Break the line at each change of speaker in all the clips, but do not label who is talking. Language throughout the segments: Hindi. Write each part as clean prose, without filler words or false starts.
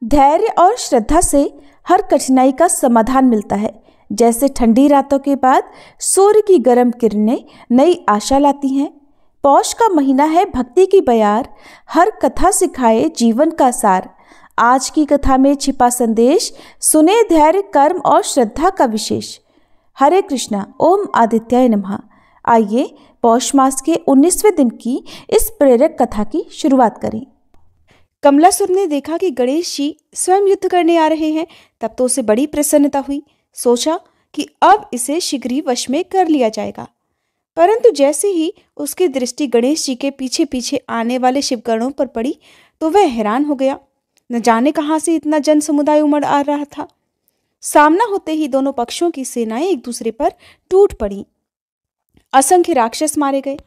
धैर्य और श्रद्धा से हर कठिनाई का समाधान मिलता है। जैसे ठंडी रातों के बाद सूर्य की गर्म किरणें नई आशा लाती हैं। पौष का महीना है भक्ति की बयार, हर कथा सिखाए जीवन का सार। आज की कथा में छिपा संदेश सुने, धैर्य, कर्म और श्रद्धा का विशेष। हरे कृष्णा, ओम आदित्याय नमः। आइए पौष मास के 19वें दिन की इस प्रेरक कथा की शुरुआत करें। कमलासुर ने देखा कि गणेश जी स्वयं युद्ध करने आ रहे हैं, तब तो उसे बड़ी प्रसन्नता हुई। सोचा कि अब इसे शीघ्र ही वश में कर लिया जाएगा। परंतु जैसे ही उसकी दृष्टि गणेश जी के पीछे पीछे आने वाले शिवगणों पर पड़ी तो वह हैरान हो गया। न जाने कहां से इतना जन समुदाय उमड़ आ रहा था। सामना होते ही दोनों पक्षों की सेनाएं एक दूसरे पर टूट पड़ी। असंख्य राक्षस मारे गए,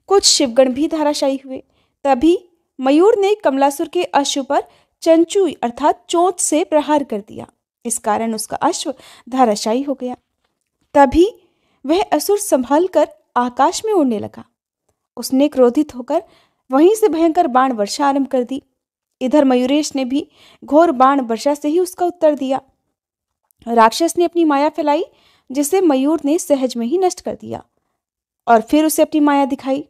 कुछ शिवगण भी धराशायी हुए। तभी मयूर ने कमलासुर के अश्व पर चंचू अर्थात चोंच से प्रहार कर दिया। इस कारण उसका अश्व धराशायी हो गया। तभी वह असुर संभल कर आकाश में उड़ने लगा। उसने क्रोधित होकर वहीं से भयंकर बाण वर्षा आरंभ कर दी। इधर मयूरेश ने भी घोर बाण वर्षा से ही उसका उत्तर दिया। राक्षस ने अपनी माया फैलाई, जिसे मयूर ने सहज में ही नष्ट कर दिया और फिर उसे अपनी माया दिखाई।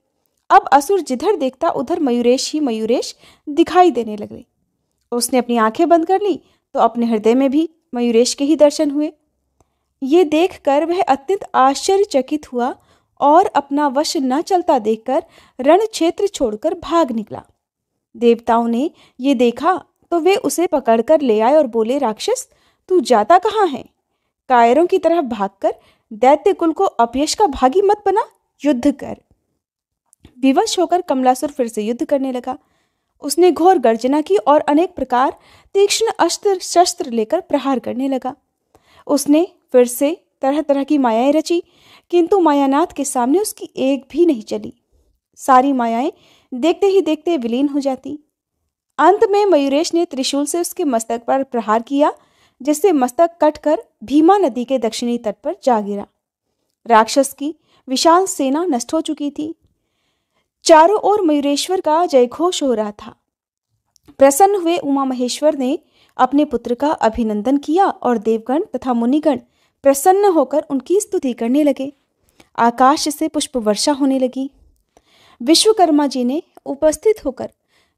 अब असुर जिधर देखता उधर मयूरेश ही मयूरेश दिखाई देने लगे। उसने अपनी आंखें बंद कर ली तो अपने हृदय में भी मयूरेश के ही दर्शन हुए। ये देखकर वह अत्यंत आश्चर्यचकित हुआ और अपना वश न चलता देखकर रण क्षेत्र छोड़कर भाग निकला। देवताओं ने ये देखा तो वे उसे पकड़कर ले आए और बोले, राक्षस तू जाता कहाँ है? कायरों की तरह भागकर दैत्य कुल को अपयश का भागी मत बना, युद्ध कर। विवश होकर कमलासुर फिर से युद्ध करने लगा। उसने घोर गर्जना की और अनेक प्रकार तीक्ष्ण अस्त्र शस्त्र लेकर प्रहार करने लगा। उसने फिर से तरह तरह की मायाएं रची, किंतु मायानाथ के सामने उसकी एक भी नहीं चली। सारी मायाएं देखते ही देखते विलीन हो जाती। अंत में मयूरेश ने त्रिशूल से उसके मस्तक पर प्रहार किया, जिससे मस्तक कटकर भीमा नदी के दक्षिणी तट पर जा गिरा। राक्षस की विशाल सेना नष्ट हो चुकी थी। चारों ओर मयूरेश्वर का जयघोष हो रहा था। प्रसन्न हुए उमा महेश्वर ने अपने पुत्र का अभिनंदन किया और देवगण तथा मुनिगण प्रसन्न होकर उनकी स्तुति करने लगे। आकाश से पुष्प वर्षा होने लगी। विश्वकर्मा जी ने उपस्थित होकर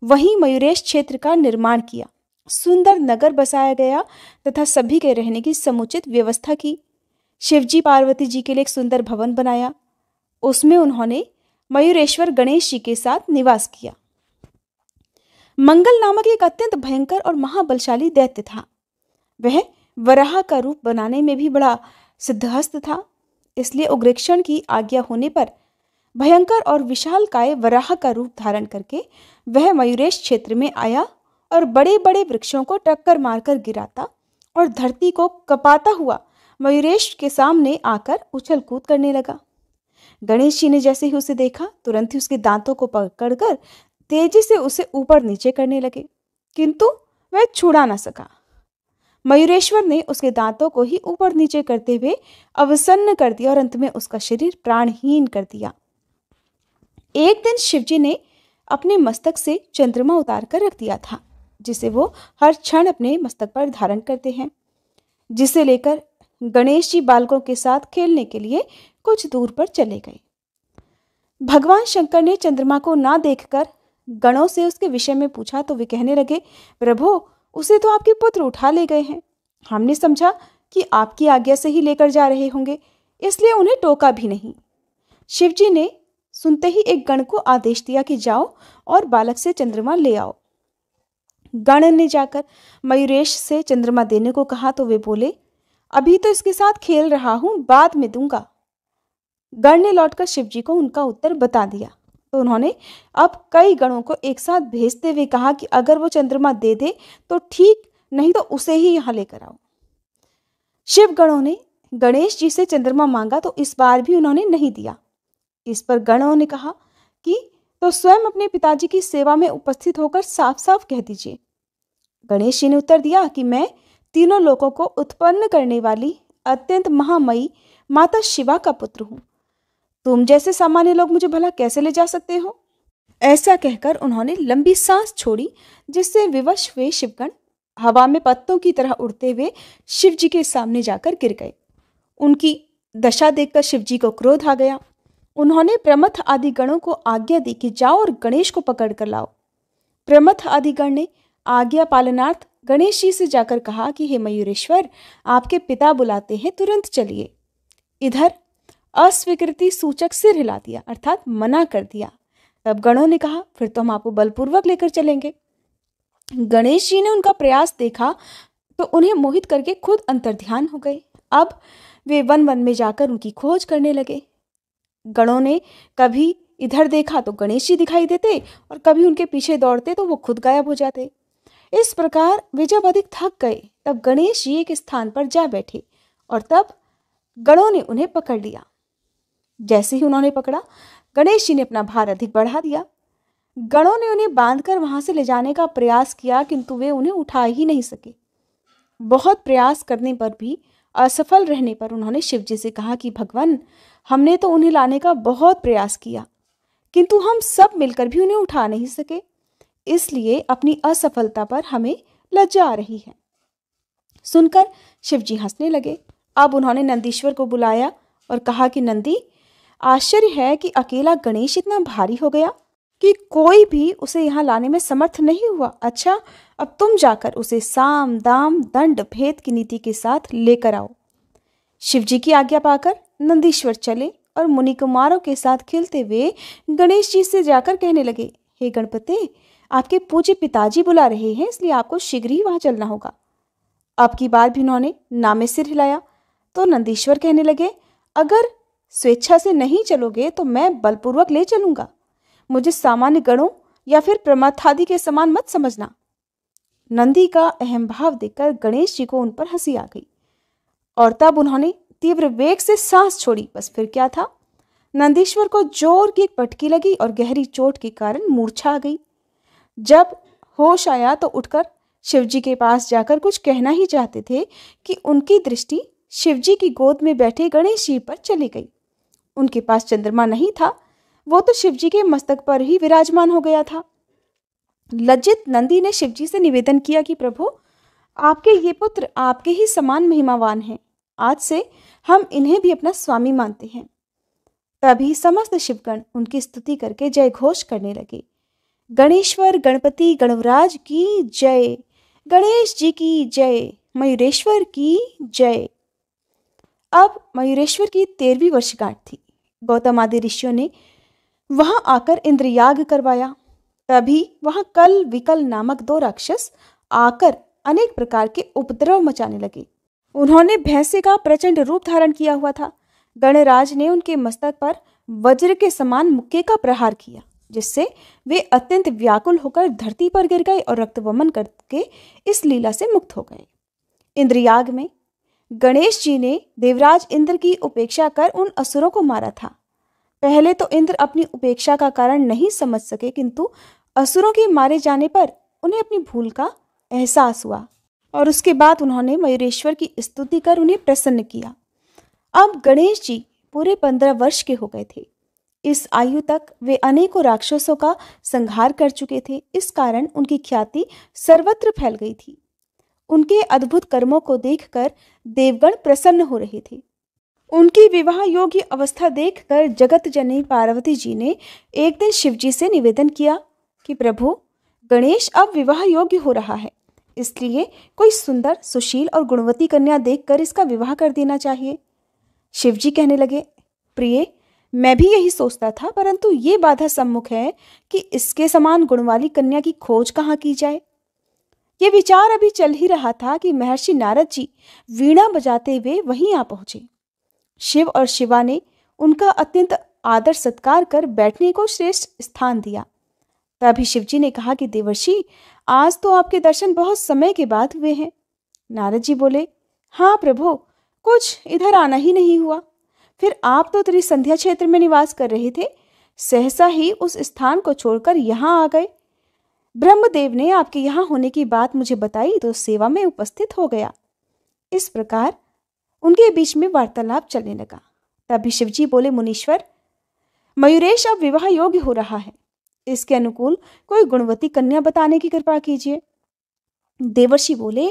वहीं मयूरेश क्षेत्र का निर्माण किया। सुंदर नगर बसाया गया तथा सभी के रहने की समुचित व्यवस्था की। शिवजी पार्वती जी के लिए एक सुंदर भवन बनाया। उसमें उन्होंने मयूरेश्वर गणेश जी के साथ निवास किया। मंगल नामक एक अत्यंत भयंकर और महाबलशाली दैत्य था। वह वराह का रूप बनाने में भी बड़ा सिद्धहस्त था। इसलिए उग्रेक्षण की आज्ञा होने पर भयंकर और विशालकाय वराह का रूप धारण करके वह मयूरेश क्षेत्र में आया और बड़े बड़े वृक्षों को टक्कर मारकर गिराता और धरती को कपाता हुआ मयूरेश के सामने आकर उछल कूद करने लगा। गणेश जी ने जैसे ही उसे देखा तुरंत ही उसके दांतों को पकड़कर तेजी से उसे ऊपर नीचे करने लगे, किंतु वह छुड़ा न सका। मयूरेश्वर ने उसके दांतों को ही ऊपर नीचे करते हुए अवसन्न कर दिया और अंत में उसका शरीर प्राणहीन कर दिया। एक दिन शिवजी ने अपने मस्तक से चंद्रमा उतार कर रख दिया था, जिसे वो हर क्षण अपने मस्तक पर धारण करते हैं, जिसे लेकर गणेश जी बालकों के साथ खेलने के लिए कुछ दूर पर चले गए। भगवान शंकर ने चंद्रमा को ना देखकर गणों से उसके विषय में पूछा तो वे कहने लगे, प्रभु उसे तो आपके पुत्र उठा ले गए हैं। हमने समझा कि आपकी आज्ञा से ही लेकर जा रहे होंगे, इसलिए उन्हें टोका भी नहीं। शिवजी ने सुनते ही एक गण को आदेश दिया कि जाओ और बालक से चंद्रमा ले आओ। गण ने जाकर मयूरेश से चंद्रमा देने को कहा तो वे बोले, अभी तो इसके साथ खेल रहा हूं, बाद में दूंगा। गण ने लौटकर शिवजी को उनका उत्तर बता दिया तो उन्होंने अब कई गणों को एक साथ भेजते हुए कहा कि अगर वो चंद्रमा दे दे तो ठीक, नहीं तो उसे ही यहां लेकर आओ। शिव गणों ने गणेश जी से चंद्रमा मांगा तो इस बार भी उन्होंने नहीं दिया। इस पर गणों ने कहा कि तो स्वयं अपने पिताजी की सेवा में उपस्थित होकर साफ साफ कह दीजिए। गणेश जी ने उत्तर दिया कि मैं तीनों लोगों को उत्पन्न करने वाली अत्यंत महामयी माता शिवा का पुत्र हूं। तुम जैसे सामान्य लोग मुझे भला कैसे ले जा सकते हो? ऐसा कहकर उन्होंने लंबी सांस छोड़ी, जिससे विवश हुए शिवगण हवा में पत्तों की तरह उड़ते हुए शिव जी के सामने जाकर गिर गए। उनकी दशा देखकर शिव जी को क्रोध आ गया। उन्होंने प्रमथ आदि गणों को आज्ञा दी कि जाओ और गणेश को पकड़ कर लाओ। प्रमथ आदि गण ने आज्ञा पालनार्थ गणेश जी से जाकर कहा कि हे मयूरेश्वर, आपके पिता बुलाते हैं, तुरंत चलिए। इधर अस्वीकृति सूचक सिर हिला दिया, अर्थात मना कर दिया। तब गणों ने कहा, फिर तो हम आपको बलपूर्वक लेकर चलेंगे। गणेश जी ने उनका प्रयास देखा तो उन्हें मोहित करके खुद अंतर्ध्यान हो गए। अब वे वन वन में जाकर उनकी खोज करने लगे। गणों ने कभी इधर देखा तो गणेश जी दिखाई देते और कभी उनके पीछे दौड़ते तो वो खुद गायब हो जाते। इस प्रकार वे जब अधिक थक गए तब गणेश जी एक स्थान पर जा बैठे और तब गणों ने उन्हें पकड़ लिया। जैसे ही उन्होंने पकड़ा, गणेश जी ने अपना भार अधिक बढ़ा दिया। गणों ने उन्हें बांधकर वहां से ले जाने का प्रयास किया, किंतु वे उन्हें उठा ही नहीं सके। बहुत प्रयास करने पर भी असफल रहने पर उन्होंने शिव जी से कहा कि भगवान, हमने तो उन्हें लाने का बहुत प्रयास किया, किंतु हम सब मिलकर भी उन्हें उठा नहीं सके, इसलिए अपनी असफलता पर हमें लज्जा आ रही है। सुनकर शिव जी हंसने लगे। अब उन्होंने नंदीश्वर को बुलाया और कहा कि नंदी, आश्चर्य है कि अकेला गणेश इतना भारी हो गया कि कोई भी उसे यहाँ लाने में समर्थ नहीं हुआ। अच्छा, अब तुम जाकर उसे साम दाम दंड भेद की नीति के साथ लेकर आओ। शिव जी की आज्ञा पाकर नंदीश्वर चले और मुनि कुमारों के साथ खेलते हुए गणेश जी से जाकर कहने लगे, हे गणपति, आपके पूज्य पिताजी बुला रहे हैं, इसलिए आपको शीघ्र ही वहां चलना होगा। अब की बार भी उन्होंने नामे सिर हिलाया तो नंदीश्वर कहने लगे, अगर स्वेच्छा से नहीं चलोगे तो मैं बलपूर्वक ले चलूंगा। मुझे सामान्य गणों या फिर प्रमाथादि के समान मत समझना। नंदी का अहम भाव देखकर गणेश जी को उन पर हंसी आ गई और तब उन्होंने तीव्र वेग से सांस छोड़ी। बस फिर क्या था, नंदीश्वर को जोर की एक पटकी लगी और गहरी चोट के कारण मूर्छा आ गई। जब होश आया तो उठकर शिवजी के पास जाकर कुछ कहना ही चाहते थे कि उनकी दृष्टि शिवजी की गोद में बैठे गणेश जी पर चली गई। उनके पास चंद्रमा नहीं था, वो तो शिवजी के मस्तक पर ही विराजमान हो गया था। लज्जित नंदी ने शिवजी से निवेदन किया कि प्रभु, आपके ये पुत्र आपके ही समान महिमावान हैं, आज से हम इन्हें भी अपना स्वामी मानते हैं। तभी समस्त शिवगण उनकी स्तुति करके जय घोष करने लगे, गणेश्वर गणपति गणराज की जय, गणेश जी की जय, मयूरेश्वर की जय। अब मयूरेश्वर की 13वीं वर्षगांठ थी। गौतम आदि ऋषियों ने वहां आकर इंद्रयाग करवाया। तभी वहां कल विकल नामक 2 राक्षस आकर अनेक प्रकार के उपद्रव मचाने लगे। उन्होंने भैंसे का प्रचंड रूप धारण किया हुआ था। गणराज ने उनके मस्तक पर वज्र के समान मुक्के का प्रहार किया, जिससे वे अत्यंत व्याकुल होकर धरती पर गिर गए और रक्तवमन करके इस लीला से मुक्त हो गए। इंद्रयाग में गणेश जी ने देवराज इंद्र की उपेक्षा कर उन असुरों को मारा था। पहले तो इंद्र अपनी उपेक्षा का कारण नहीं समझ सके, किंतु असुरों के मारे जाने पर उन्हें अपनी भूल का एहसास हुआ और उसके बाद उन्होंने मयूरेश्वर की स्तुति कर उन्हें प्रसन्न किया। अब गणेश जी पूरे 15 वर्ष के हो गए थे। इस आयु तक वे अनेकों राक्षसों का संहार कर चुके थे। इस कारण उनकी ख्याति सर्वत्र फैल गई थी। उनके अद्भुत कर्मों को देखकर देवगण प्रसन्न हो रहे थे। उनकी विवाह योग्य अवस्था देखकर जगत जननी पार्वती जी ने एक दिन शिवजी से निवेदन किया कि प्रभु, गणेश अब विवाह योग्य हो रहा है, इसलिए कोई सुंदर, सुशील और गुणवती कन्या देखकर इसका विवाह कर देना चाहिए। शिवजी कहने लगे, प्रिय, मैं भी यही सोचता था, परंतु ये बाधा सम्मुख है कि इसके समान गुण वाली कन्या की खोज कहाँ की जाए। ये विचार अभी चल ही रहा था कि महर्षि नारद जी वीणा बजाते हुए वहीं आ पहुंचे। शिव और शिवा ने उनका अत्यंत आदर सत्कार कर बैठने को श्रेष्ठ स्थान दिया। तभी शिवजी ने कहा कि देवर्षि, आज तो आपके दर्शन बहुत समय के बाद हुए हैं। नारद जी बोले, हाँ प्रभु, कुछ इधर आना ही नहीं हुआ। फिर आप तो त्रिसंध्या क्षेत्र में निवास कर रहे थे, सहसा ही उस स्थान को छोड़कर यहाँ आ गए। ब्रह्मदेव ने आपके यहाँ होने की बात मुझे बताई तो सेवा में उपस्थित हो गया। इस प्रकार उनके बीच में वार्तालाप चलने लगा। तभी शिवजी बोले, मुनीश्वर, मयूरेश अब विवाह योग्य हो रहा है, इसके अनुकूल कोई गुणवती कन्या बताने की कृपा कीजिए। देवर्षि बोले,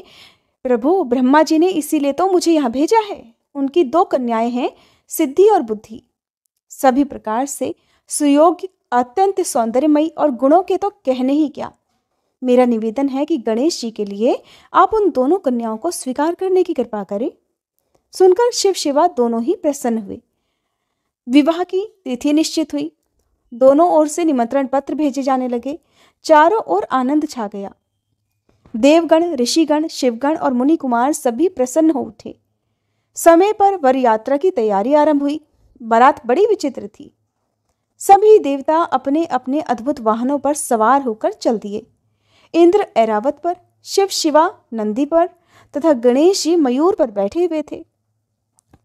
प्रभु ब्रह्मा जी ने इसीलिए तो मुझे यहाँ भेजा है। उनकी 2 कन्याएं हैं, सिद्धि और बुद्धि, सभी प्रकार से सुयोग्य, अत्यंत सौंदर्यमयी और गुणों के तो कहने ही क्या। मेरा निवेदन है कि गणेश जी के लिए आप उन दोनों कन्याओं को स्वीकार करने की कृपा करें। सुनकर शिव शिवा दोनों ही प्रसन्न हुए। विवाह की तिथि निश्चित हुई। दोनों ओर से निमंत्रण पत्र भेजे जाने लगे। चारों ओर आनंद छा गया। देवगण, ऋषिगण, शिवगण और मुनि कुमार सभी प्रसन्न हो उठे। समय पर वर यात्रा की तैयारी आरंभ हुई। बारात बड़ी विचित्र थी। सभी देवता अपने अपने अद्भुत वाहनों पर सवार होकर चल दिए। इंद्र ऐरावत पर, शिव शिवा नंदी पर तथा गणेश जी मयूर पर बैठे हुए थे।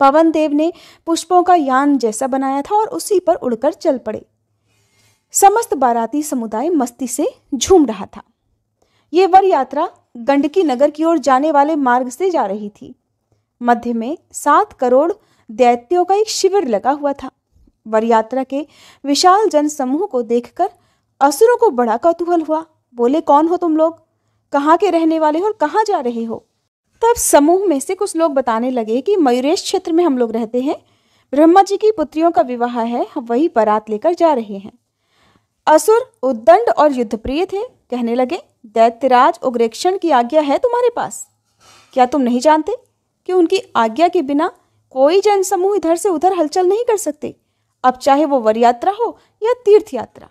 पवन देव ने पुष्पों का यान जैसा बनाया था और उसी पर उड़कर चल पड़े। समस्त बाराती समुदाय मस्ती से झूम रहा था। ये वर यात्रा गंडकी नगर की ओर जाने वाले मार्ग से जा रही थी। मध्य में 7 करोड़ दैत्यों का एक शिविर लगा हुआ था। वर यात्रा के विशाल जन समूह को देखकर असुरों को बड़ा कौतूहल हुआ। बोले, कौन हो तुम लोग? कहाँ के रहने वाले हो और कहाँ जा रहे हो? तब समूह में से कुछ लोग बताने लगे कि मयूरेश क्षेत्र में हम लोग रहते हैं। ब्रह्मा जी की पुत्रियों का विवाह है, हम वही बारात लेकर जा रहे हैं। असुर उद्दंड और युद्धप्रिय थे। कहने लगे, दैत्यराज उग्रेक्षण की आज्ञा है तुम्हारे पास। क्या तुम नहीं जानते कि उनकी आज्ञा के बिना कोई जन समूह इधर से उधर हलचल नहीं कर सकते, अब चाहे वो वर यात्रा हो या तीर्थ यात्रा।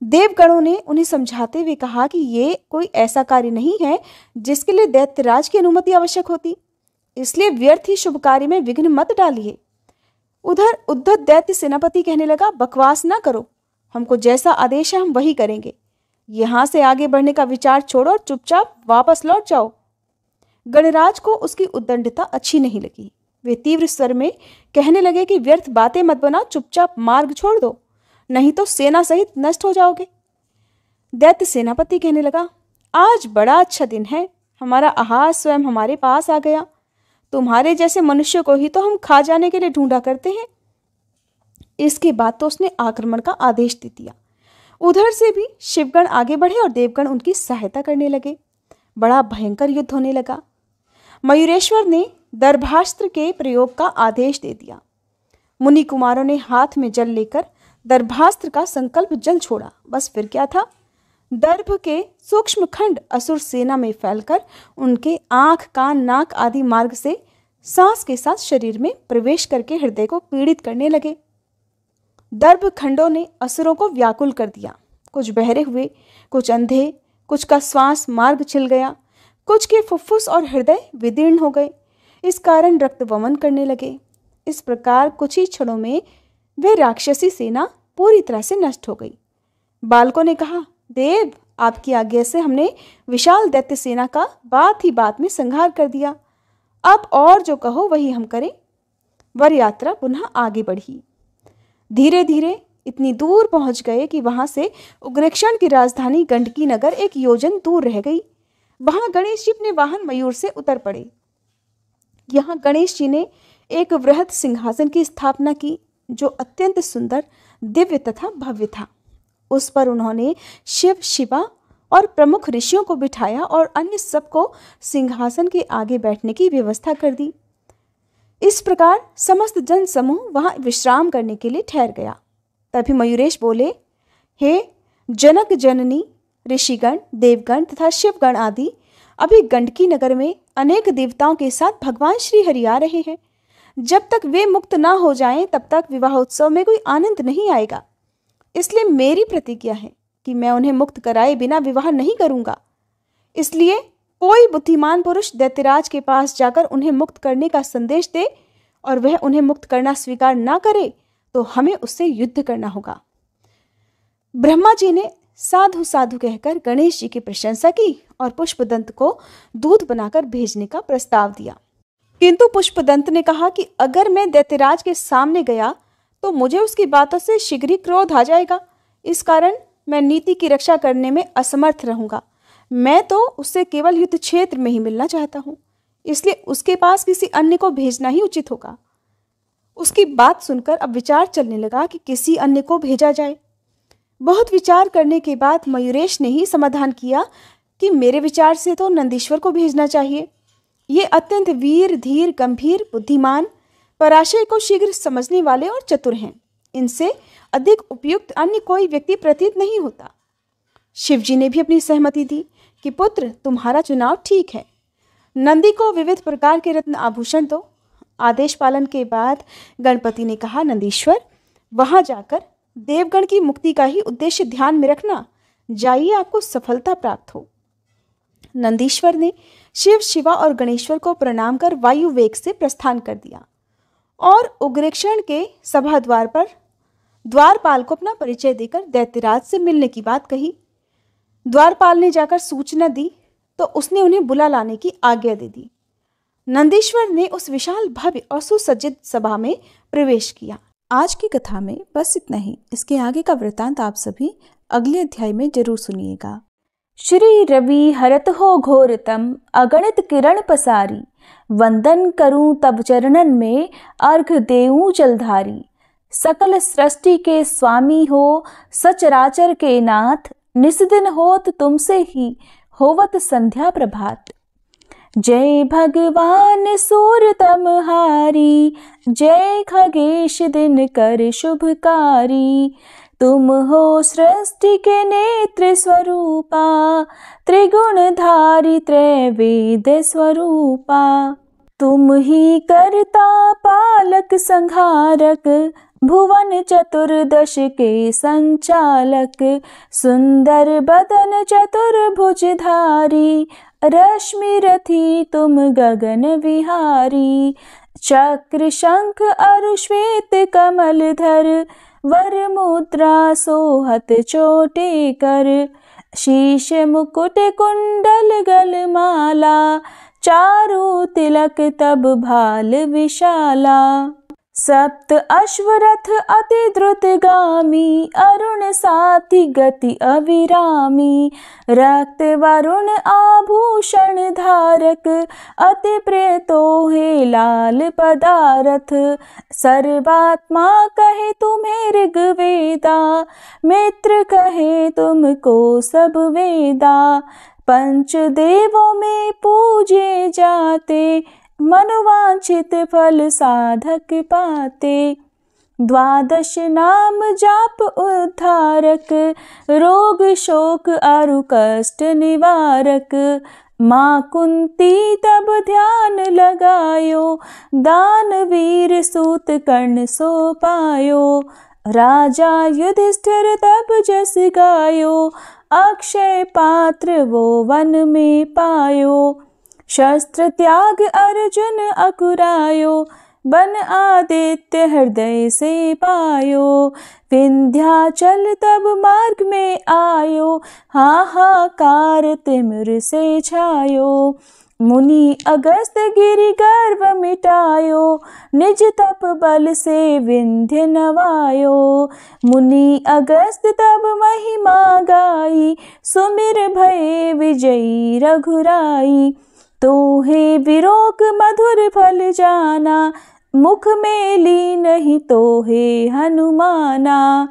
देवगणों ने उन्हें समझाते हुए कहा कि ये कोई ऐसा कार्य नहीं है जिसके लिए दैत्यराज की अनुमति आवश्यक होती, इसलिए व्यर्थ ही शुभ कार्य में विघ्न मत डालिए। उधर उद्धत दैत्य सेनापति कहने लगा, बकवास ना करो, हमको जैसा आदेश है हम वही करेंगे। यहां से आगे बढ़ने का विचार छोड़ो और चुपचाप वापस लौट जाओ। गणराज को उसकी उद्दंडता अच्छी नहीं लगी। वे तीव्र स्वर में कहने लगे कि व्यर्थ बातें मत बनाओ, चुपचाप मार्ग छोड़ दो, नहीं तो सेना सहित नष्ट हो जाओगे। दैत्य सेनापति कहने लगा, आज बड़ा अच्छा दिन है, हमारा आहार स्वयं हमारे पास आ गया। तुम्हारे जैसे मनुष्य को ही तो हम खा जाने के लिए ढूंढा करते हैं। इसके बाद तो उसने आक्रमण का आदेश दे दिया। उधर से भी शिवगण आगे बढ़े और देवगण उनकी सहायता करने लगे। बड़ा भयंकर युद्ध होने लगा। मयूरेश्वर ने दर्भास्त्र के प्रयोग का आदेश दे दिया। मुनि कुमारों ने हाथ में जल लेकर दर्भास्त्र का संकल्प जल छोड़ा। बस फिर क्या था, दर्भ के सूक्ष्म खंड असुर सेना में फैलकर उनके आंख, कान, नाक आदि मार्ग से सांस के साथ शरीर में प्रवेश करके हृदय को पीड़ित करने लगे। दर्भ खंडों ने असुरों को व्याकुल कर दिया। कुछ बहरे हुए, कुछ अंधे, कुछ का श्वास मार्ग छिल गया, कुछ के फुफ्फुस और हृदय विदीर्ण हो गए। इस कारण रक्त वमन करने लगे। इस प्रकार कुछ ही क्षणों में वह राक्षसी सेना पूरी तरह से नष्ट हो गई। बालकों ने कहा, देव, आपकी आज्ञा से हमने विशाल दैत्य सेना का बात ही बात में संहार कर दिया। अब और जो कहो वही हम करें। वर यात्रा पुनः आगे बढ़ी। धीरे धीरे इतनी दूर पहुंच गए कि वहां से उग्रेक्षण की राजधानी गंडकी नगर 1 योजन दूर रह गई। वहां गणेश जी अपने वाहन मयूर से उतर पड़े। यहाँ गणेश जी ने एक वृहद सिंहासन की स्थापना की जो अत्यंत सुंदर, दिव्य तथा भव्य था। उस पर उन्होंने शिव, शिवा और प्रमुख ऋषियों को बिठाया और अन्य सबको सिंहासन के आगे बैठने की व्यवस्था कर दी। इस प्रकार समस्त जन समूह वहां विश्राम करने के लिए ठहर गया। तभी मयूरेश बोले, हे जनक जननी, ऋषिगण, देवगण तथा शिवगण आदि, अभी गंडकी नगर में अनेक देवताओं के साथ भगवान श्री हरि आ रहे हैं। जब तक वे मुक्त ना हो जाएं, तब तक विवाह उत्सव में कोई आनंद नहीं आएगा। इसलिए मेरी प्रतिज्ञा है कि मैं उन्हें मुक्त कराए बिना विवाह नहीं करूंगा। इसलिए कोई बुद्धिमान पुरुष दैत्यराज के पास जाकर उन्हें मुक्त करने का संदेश दे और वह उन्हें मुक्त करना स्वीकार ना करे तो हमें उससे युद्ध करना होगा। ब्रह्मा जी ने साधु साधु कहकर गणेश जी की प्रशंसा की और पुष्पदंत को दूत बनाकर भेजने का प्रस्ताव दिया। किंतु पुष्पदंत ने कहा कि अगर मैं दैत्यराज के सामने गया तो मुझे उसकी बातों से शीघ्र ही क्रोध आ जाएगा। इस कारण मैं नीति की रक्षा करने में असमर्थ रहूंगा। मैं तो उससे केवल युद्ध क्षेत्र में ही मिलना चाहता हूँ, इसलिए उसके पास किसी अन्य को भेजना ही उचित होगा। उसकी बात सुनकर अब विचार चलने लगा कि किसी अन्य को भेजा जाए। बहुत विचार करने के बाद मयूरेश ने ही समाधान किया कि मेरे विचार से तो नंदीश्वर को भेजना चाहिए। ये अत्यंत वीर, धीर, गंभीर, बुद्धिमान, पराशय को शीघ्र समझने वाले और चतुर हैं। इनसे अधिक उपयुक्त अन्य कोई व्यक्ति प्रतीत नहीं होता। शिवजी ने भी अपनी सहमति दी कि पुत्र, तुम्हारा चुनाव ठीक है। नंदी को विविध प्रकार के रत्न आभूषण दो। आदेश पालन के बाद गणपति ने कहा, नंदीश्वर, वहां जाकर देवगण की मुक्ति का ही उद्देश्य ध्यान में रखना। जाइए, आपको सफलता प्राप्त हो। नंदीश्वर ने शिव, शिवा और गणेश्वर को प्रणाम कर वायु वेग से प्रस्थान कर दिया और उग्रेक्षण के सभा द्वार पर द्वारपाल को अपना परिचय देकर दैत्यराज से मिलने की बात कही। द्वारपाल ने जाकर सूचना दी तो उसने उन्हें बुला लाने की आज्ञा दे दी। नंदीश्वर ने उस विशाल, भव्य और सुसज्जित सभा में प्रवेश किया। आज की कथा में बस इतना ही। इसके आगे का वृतांत आप सभी अगले अध्याय में जरूर सुनिएगा। श्री रवि हरत हो घोरतम, अगणित किरण पसारी, वंदन करूं तब चरणन में, अर्घ देऊं जलधारी। सकल सृष्टि के स्वामी हो, सचराचर के नाथ, निस्दिन होत तुमसे ही, होवत संध्या प्रभात। जय भगवान सूरतमहारी, जय खगेश दिनकर शुभकारी। तुम हो सृष्टि के नेत्र स्वरूपा, त्रिगुणधारी त्रैवेद स्वरूपा। तुम ही कर्ता पालक संहारक, भुवन चतुर्दश के संचालक। सुंदर बदन चतुर्भुजधारी, रश्मि रथी तुम गगन विहारी। चक्र शंख अरु श्वेत कमलधर, वर मुद्रा सोहत चोटे कर। शीश मुकुट कुंडल गलमाला, चारु तिलक तब भाल विशाला। सप्त अश्वरथ अति द्रुतगामी, अरुण साथी गति अविरामी। रक्त वरुण आभूषण धारक, अति प्रिय तोहे लाल पदारथ। सर्वात्मा कहे तुम्हें ऋग्वेदा, मित्र कहे तुमको सब वेदा। पंचदेवों में पूजे जाते, मनोवांछित फल साधक पाते। द्वादश नाम जाप उद्धारक, रोग शोक अरु कष्ट निवारक। माँ कुंती तब ध्यान लगायो, दानवीर सूत कर्ण सो पायो। राजा युधिष्ठिर तब जस गायो, अक्षय पात्र वो वन में पायो। शस्त्र त्याग अर्जुन अकुरायो, बन आदित्य हृदय से पायो। विंध्याचल तब मार्ग में आयो, हाहाकार तिमिर से छायो। मुनि अगस्त गिरि गर्व मिटायो, निज तप बल से विंध्य नवायो। मुनि अगस्त तब महिमा गाई, सुमिर भये विजयी रघुराई। तोहे विरोक मधुर फल जाना, मुख में ली नहीं तोहे हनुमाना।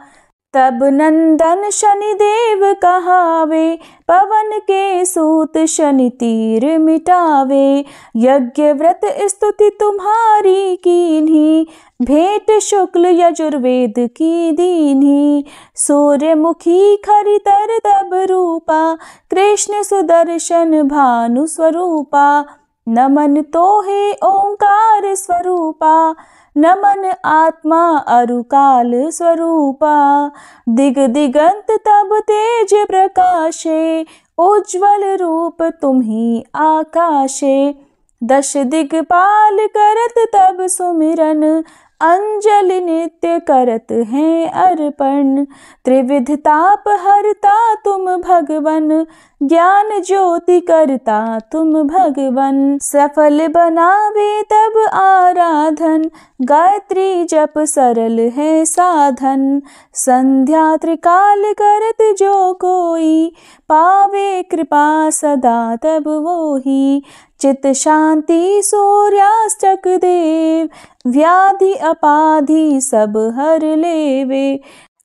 तब नंदन शनिदेव कहावे, पवन के सूत शनि तीर मिटावे। यज्ञ व्रत स्तुति तुम्हारी कीन्ही, भेंट शुक्ल यजुर्वेद की दीन्ही। सूर्यमुखी खरितर तब रूपा, कृष्ण सुदर्शन भानु स्वरूपा। नमन तोहे ओंकार स्वरूपा, नमन आत्मा अरुकाल स्वरूपा। दिग दिगंत तब तेज प्रकाशे, उज्ज्वल रूप तुम्ही आकाशे। दश दिगपाल करत तब सुमिरन, अंजलि नित्य करत हैं अर्पण। त्रिविध ताप हरता तुम भगवन, ज्ञान ज्योति करता तुम भगवन। सफल बनावे तब आराधन, गायत्री जप सरल है साधन। संध्या त्रिकाल करत जो कोई, पावे कृपा सदा तब वोही। चित शांति सूर्यास्तक देव, व्याधि अपाधि सब हर लेवे।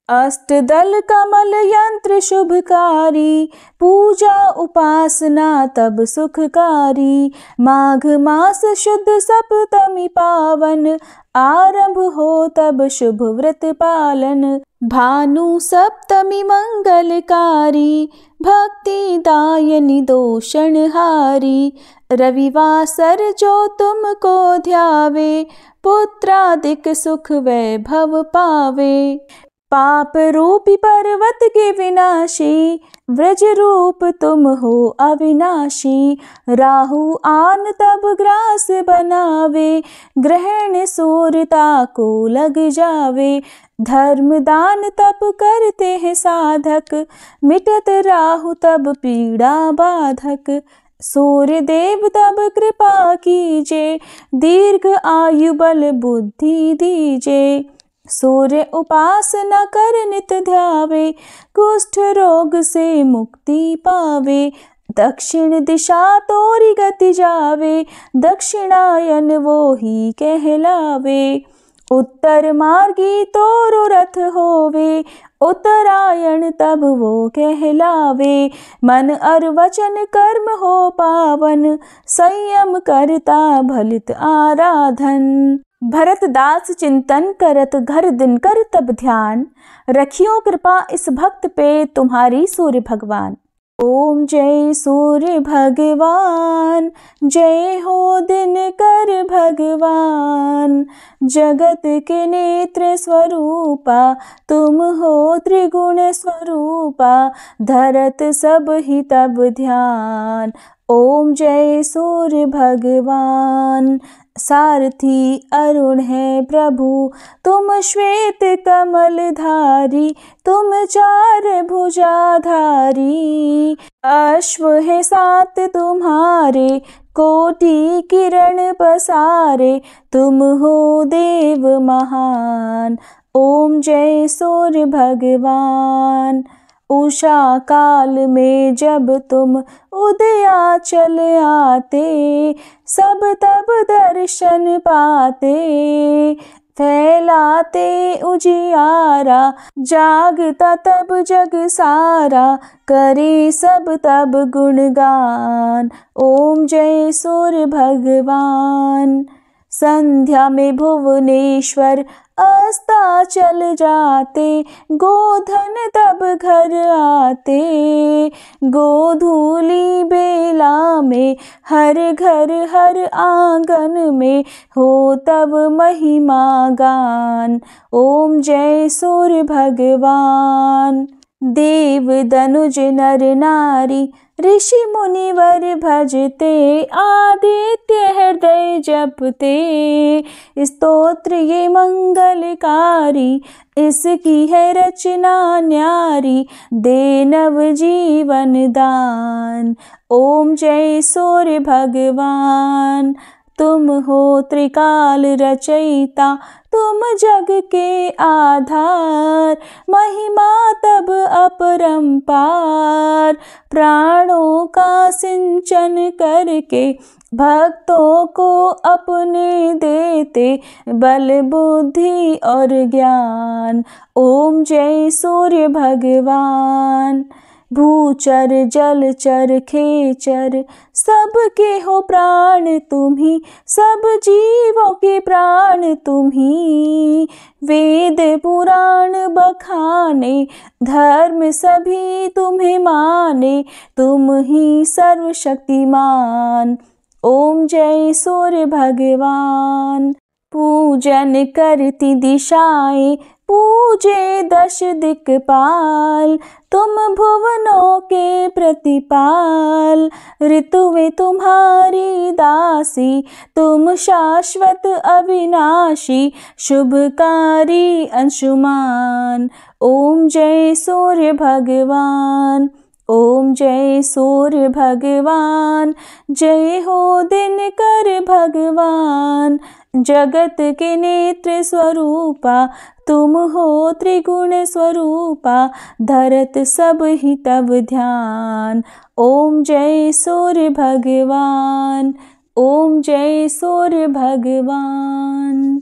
अष्टदल कमल यंत्र शुभकारी, पूजा उपासना तब सुखकारी। माघ मास शुद्ध सप्तमी पावन, आरंभ हो तब शुभ व्रत पालन। भानु सप्तमी मंगलकारी, भक्ति दायनी दोषणहारी। रविवासर जो तुमको ध्यावे, पुत्रादिक सुख वैभव पावे। पाप रूपी पर्वत के विनाशी, व्रज रूप तुम हो अविनाशी। राहु आन तब ग्रास बनावे, ग्रहण सूर्यता को लग जावे। धर्म दान तब करते हैं साधक, मिटत राहु तब पीड़ा बाधक। सूर्य देव तब कृपा कीजे, दीर्घ आयु बल बुद्धि दीजे। सूर्य उपासना कर नित ध्यावे, कुष्ठ रोग से मुक्ति पावे। दक्षिण दिशा तोरी गति जावे, दक्षिणायन वो ही कहलावे। उत्तर मार्गी तोरो रथ होवे, उत्तरायण तब वो कहलावे। मन और वचन कर्म हो पावन, संयम करता भलित आराधन। भरत दास चिंतन करत घर दिन कर तब ध्यान, रखियो कृपा इस भक्त पे तुम्हारी सूर्य भगवान। ओम जय सूर्य भगवान, जय हो दिनकर भगवान। जगत के नेत्र स्वरूपा, तुम हो त्रिगुण स्वरूपा। धरत सब ही तब ध्यान, ओम जय सूर्य भगवान। सारथी अरुण है प्रभु, तुम श्वेत कमल धारी। तुम चार भुजाधारी, अश्व है सात तुम्हारे। कोटि किरण पसारे, तुम हो देव महान। ओम जय सूर्य भगवान। उषा काल में जब तुम उदयाचल आते, सब तब दर्शन पाते। फैलाते उजियारा, जागता तब जग सारा। करे सब तब गुणगान, ओम जय सूर्य भगवान। संध्या में भुवनेश्वर अस्ताचल जाते, गोधन तब घर आते। गोधूली बेला में हर घर हर आंगन में, हो तब महिमा गान। ओम जय सूर्य भगवान। देव दनुज नर नारी, ऋषि मुनिवर भजते। आदित्य हृदय जपते, स्तोत्र ये मंगलकारी। इसकी है रचना न्यारी, दे नव जीवन दान। ओम जय सूर्य भगवान। तुम हो त्रिकाल रचयिता, तुम जग के आधार। महिमा तब अपरंपार, प्राणों का सिंचन करके। भक्तों को अपने देते, बल बुद्धि और ज्ञान। ओम जय सूर्य भगवान। भूचर जलचर खेचर, सबके हो प्राण तुम्ही। सब जीवों के प्राण तुम्ही। वेद पुराण बखाने, धर्म सभी तुम्हें माने। तुम ही सर्वशक्तिमान, ओम जय सूर्य भगवान। पूजन करती दिशाएं, पूजे दश दिक्पाल। तुम भुवनों के प्रतिपाल, ऋतुएं तुम्हारी दासी। तुम शाश्वत अविनाशी, शुभकारी अंशुमान। ओम जय सूर्य भगवान। ओम जय सूर्य भगवान। जय हो दिनकर भगवान। जगत के नेत्र स्वरूपा, तुम हो त्रिगुण स्वरूपा। धरत सब ही तब ध्यान, ओम जय सूर्य भगवान। ओम जय सूर्य भगवान।